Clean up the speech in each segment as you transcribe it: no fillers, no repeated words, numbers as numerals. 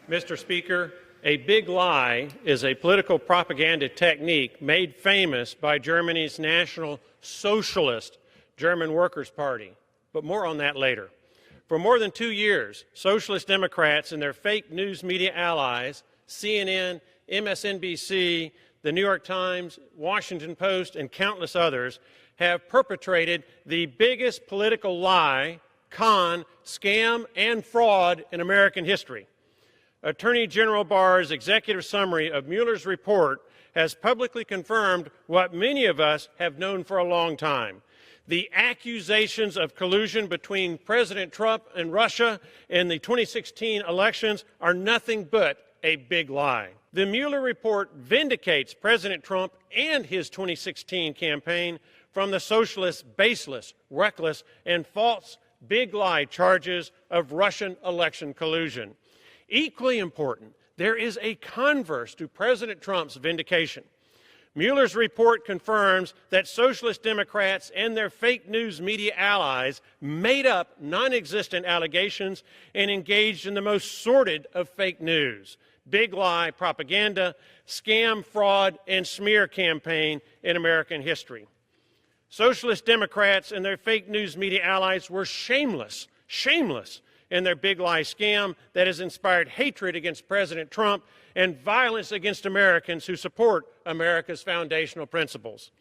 Mr. Speaker, a big lie is a political propaganda technique made famous by Germany's National Socialist German Workers' Party. But more on that later. For more than 2 years, Socialist Democrats and their fake news media allies, CNN, MSNBC, the New York Times, Washington Post, and countless others, have perpetrated the biggest political lie, con, scam, and fraud in American history. Attorney General Barr's executive summary of Mueller's report has publicly confirmed what many of us have known for a long time. The accusations of collusion between President Trump and Russia in the 2016 elections are nothing but a big lie. The Mueller report vindicates President Trump and his 2016 campaign from the socialists' baseless, reckless, and false big lie charges of Russian election collusion. Equally important, there is a converse to President Trump's vindication. Mueller's report confirms that Socialist Democrats and their fake news media allies made up non-existent allegations and engaged in the most sordid of fake news, big lie propaganda, scam, fraud, and smear campaign in American history. Socialist Democrats and their fake news media allies were shameless in their big lie scam that has inspired hatred against President Trump and violence against Americans who support America's foundational principles.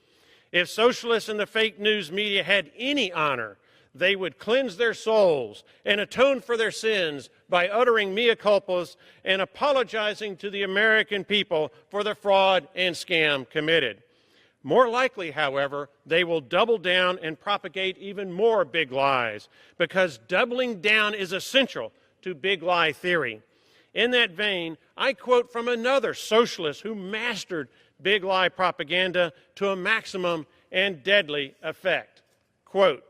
If socialists and the fake news media had any honor, they would cleanse their souls and atone for their sins by uttering mea culpas and apologizing to the American people for the fraud and scam committed. More likely, however, they will double down and propagate even more big lies, because doubling down is essential to big lie theory. In that vein, I quote from another socialist who mastered big lie propaganda to a maximum and deadly effect. Quote,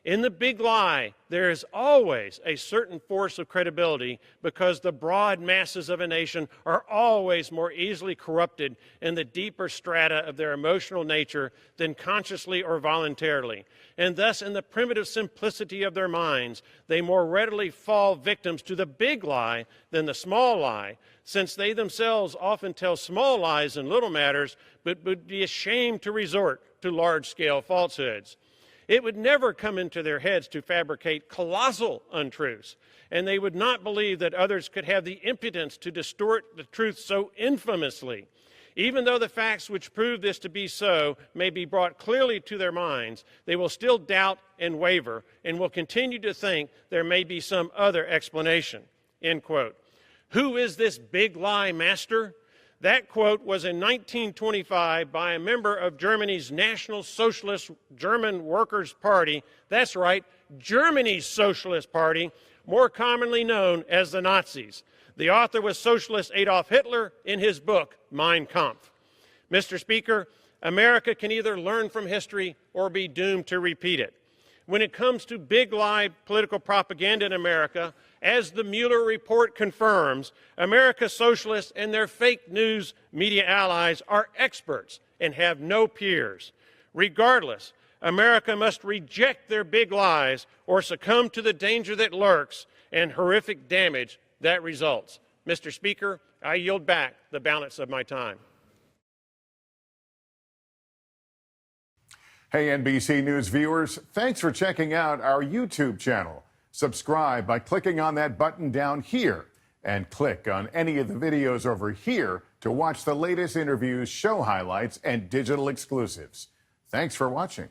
"In the big lie, there is always a certain force of credibility because the broad masses of a nation are always more easily corrupted in the deeper strata of their emotional nature than consciously or voluntarily. And thus, in the primitive simplicity of their minds, they more readily fall victims to the big lie than the small lie, since they themselves often tell small lies in little matters, but would be ashamed to resort to large-scale falsehoods. It would never come into their heads to fabricate colossal untruths, and they would not believe that others could have the impudence to distort the truth so infamously. Even though the facts which prove this to be so may be brought clearly to their minds, they will still doubt and waver and will continue to think there may be some other explanation." End quote. Who is this big lie master? That quote was in 1925 by a member of Germany's National Socialist German Workers' Party. That's right, Germany's Socialist Party, more commonly known as the Nazis. The author was socialist Adolf Hitler in his book, Mein Kampf. Mr. Speaker, America can either learn from history or be doomed to repeat it. When it comes to big lie political propaganda in America, as the Mueller report confirms, America's socialists and their fake news media allies are experts and have no peers. Regardless, America must reject their big lies or succumb to the danger that lurks and horrific damage that results. Mr. Speaker, I yield back the balance of my time. Hey, NBC News viewers, thanks for checking out our YouTube channel. Subscribe by clicking on that button down here and click on any of the videos over here to watch the latest interviews, show highlights, and digital exclusives. Thanks for watching.